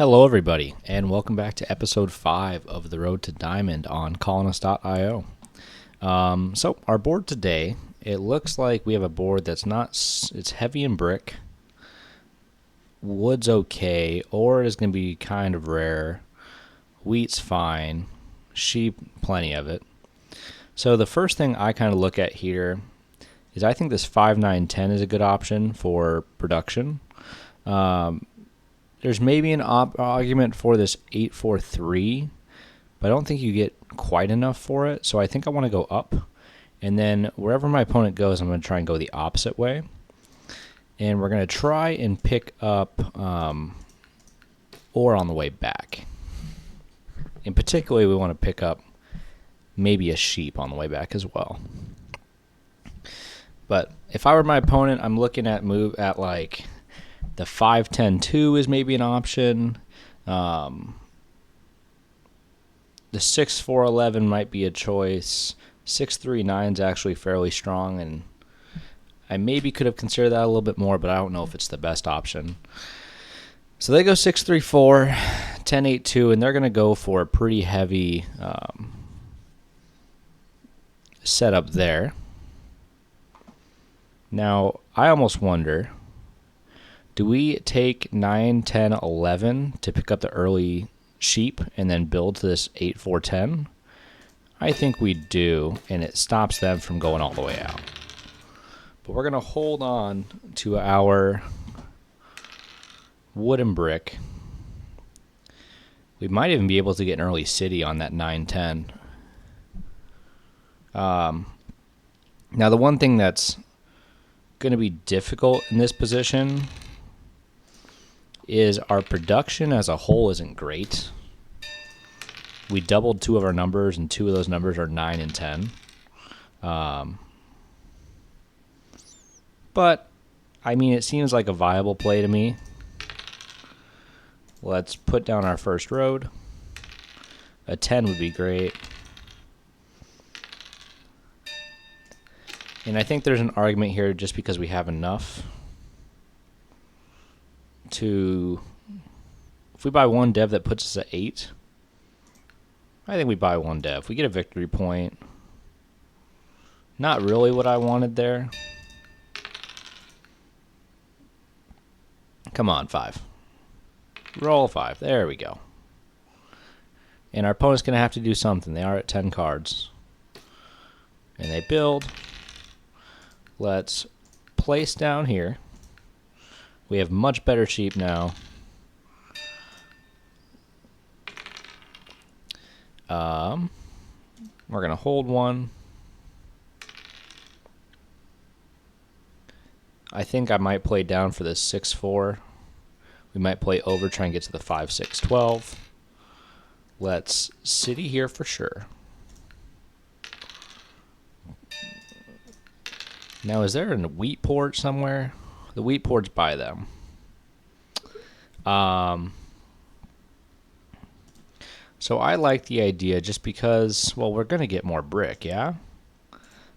Hello, everybody, and welcome back to episode 5 of The Road to Diamond on Colonist.io. So, our board today, it looks like we have a board that's it's heavy in brick, wood's okay, ore is going to be kind of rare, wheat's fine, sheep, plenty of it. So, the first thing I kind of look at here is I think this 5, 9, 10 is a good option for production. There's maybe an argument for this 8, 4, 3, but I don't think you get quite enough for it. So I think I want to go up. And then wherever my opponent goes, I'm going to try and go the opposite way. And we're going to try and pick up ore on the way back. In particular, we want to pick up maybe a sheep on the way back as well. But if I were my opponent, I'm looking at move at like the 5, 10, 2 is maybe an option. The 6, 4, 11 might be a choice. 6, 3, 9 is actually fairly strong, and I maybe could have considered that a little bit more, but I don't know if it's the best option. So they go 6, 3, 4, 10, 8, 2, and they're going to go for a pretty heavy setup there. Now, I almost wonder, do we take 9, 10, 11 to pick up the early sheep and then build to this 8, 4, 10? I think we do, and it stops them from going all the way out. But we're going to hold on to our wood and brick. We might even be able to get an early city on that 9, 10. Now, the one thing that's going to be difficult in this position is our production as a whole isn't great. We doubled 2 of our numbers, and 2 of those numbers are 9 and 10. But, I mean, it seems like a viable play to me. Let's put down our first road. A 10 would be great. And I think there's an argument here just because we have enough to, if we buy one dev that puts us at 8, I think we buy one dev. We get a victory point. Not really what I wanted there. Come on, 5. Roll 5. There we go. And our opponent's going to have to do something. They are at 10 cards. And they build. Let's place down here. We have much better sheep now. We're going to hold one. I think I might play down for this 6, 4. We might play over, try and get to the 5, 6, 12. Let's city here for sure. Now, is there a wheat port somewhere? The wheat port's by them. So I like the idea just because, well, we're going to get more brick, yeah?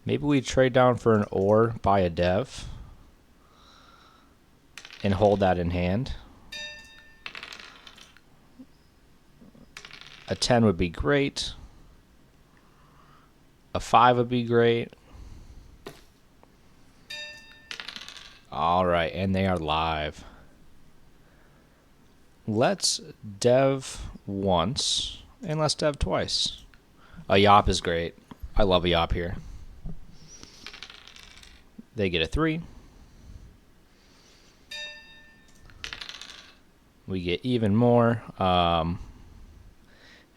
Maybe we trade down for an ore, buy a dev, and hold that in hand. A 10 would be great. A 5 would be great. All right, and they are live. Let's dev once, and let's dev twice. A yop is great. I love a yop here. They get a 3. We get even more. If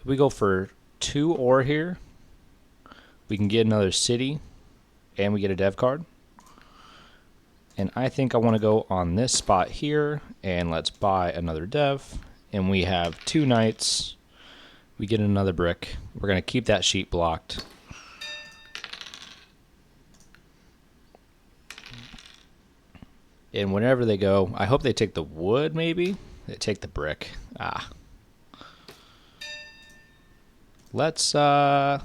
we go for 2 ore here, we can get another city, and we get a dev card. And I think I want to go on this spot here, and let's buy another dev. And we have 2 knights. We get another brick. We're going to keep that sheep blocked. And whenever they go, I hope they take the wood, maybe? They take the brick. Let's stop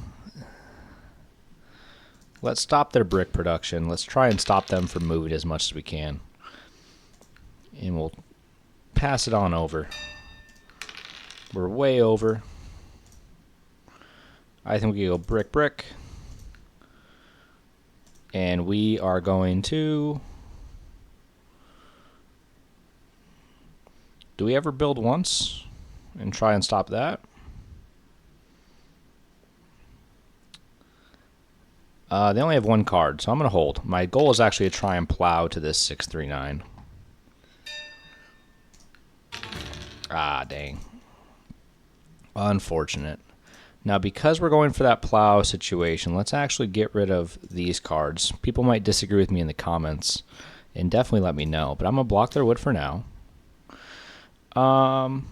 their brick production. Let's try and stop them from moving as much as we can. And we'll pass it on over. We're way over. I think we can go brick, brick. And we are going to... Do we ever build once and try and stop that? They only have one card, so I'm going to hold. My goal is actually to try and plow to this 639. Ah, dang. Unfortunate. Now, because we're going for that plow situation, let's actually get rid of these cards. People might disagree with me in the comments, and definitely let me know. But I'm going to block their wood for now. And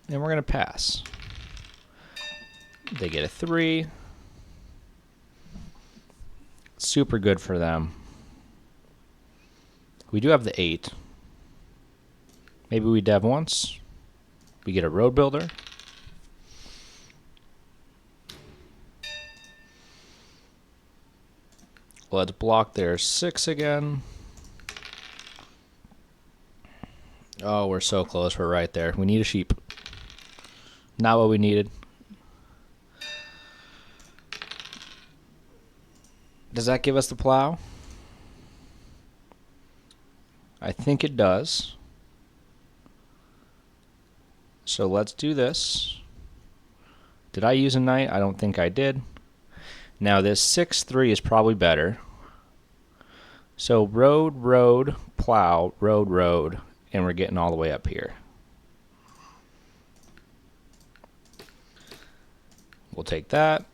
we're going to pass. They get a 3. Super good for them. We do have the 8. Maybe we dev once. We get a road builder. Let's block their 6 again. Oh, we're so close. We're right there. We need a sheep. Not what we needed. Does that give us the plow? I think it does. So let's do this. Did I use a knight? I don't think I did. Now this 6-3 is probably better. So road, road, plow, road, road, and we're getting all the way up here. We'll take that,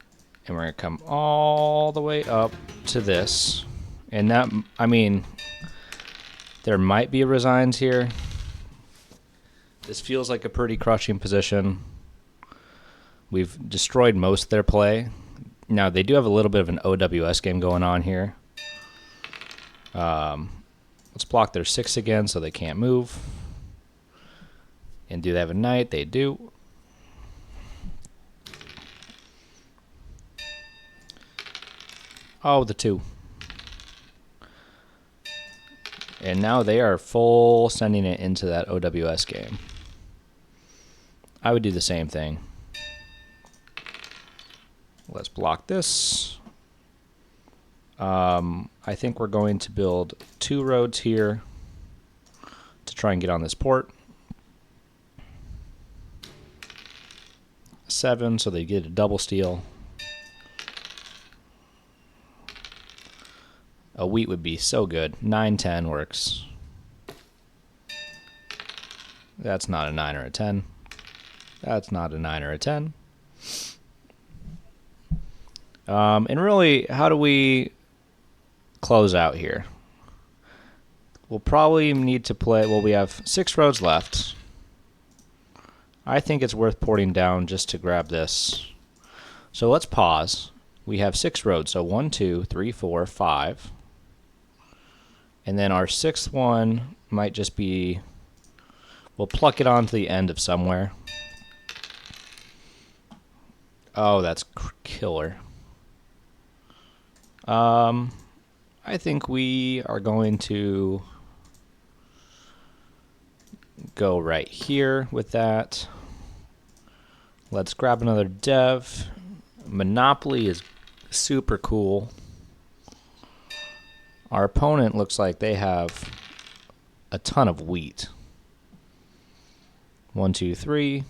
and we're going to come all the way up to this. And that, I mean, there might be a resigns here. This feels like a pretty crushing position. We've destroyed most of their play. Now, they do have a little bit of an OWS game going on here. Let's block their 6 again so they can't move. And do they have a knight? They do. Oh, the 2. And now they are full sending it into that OWS game. I would do the same thing. Let's block this. I think we're going to build 2 roads here to try and get on this port. 7, so they get a double steal. A wheat would be so good. 9-10 works. That's not a 9 or a 10. That's not a 9 or a 10. And really, how do we close out here? We'll probably need to play... Well, we have 6 roads left. I think it's worth porting down just to grab this. So let's pause. We have 6 roads. So 1, 2, 3, 4, 5. And then our 6th one might just be... We'll pluck it onto the end of somewhere. Oh, that's killer. I think we are going to go right here with that. Let's grab another dev. Monopoly is super cool. Our opponent looks like they have a ton of wheat. 1, 2, 3.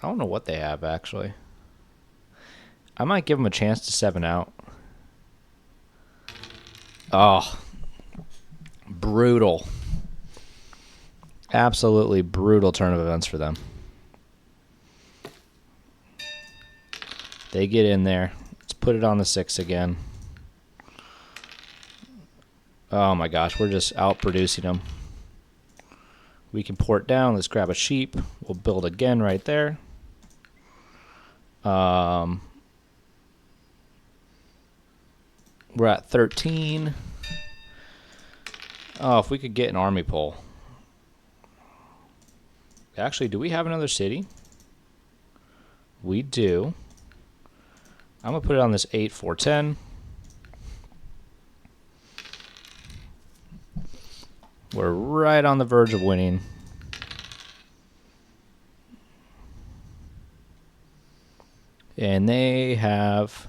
I don't know what they have, actually. I might give them a chance to 7 out. Oh. Brutal. Absolutely brutal turn of events for them. They get in there. Let's put it on the 6 again. Oh my gosh, we're just outproducing them. We can port down. Let's grab a sheep. We'll build again right there. We're at 13. Oh, if we could get an army pull. Actually, do we have another city? We do. I'm going to put it on this 8, 4, 10. We're right on the verge of winning. And they have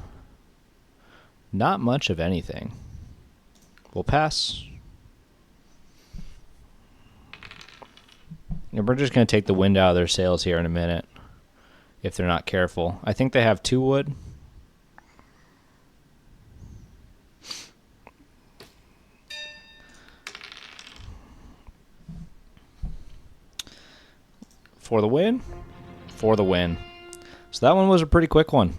not much of anything. We'll pass. And we're just going to take the wind out of their sails here in a minute if they're not careful. I think they have 2 wood. For the win? For the win. So that one was a pretty quick one.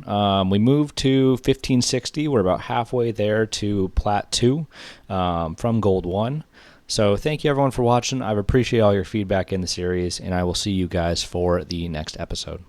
We moved to 1560. We're about halfway there to Plat 2 from Gold 1. So thank you everyone for watching. I appreciate all your feedback in the series, and I will see you guys for the next episode.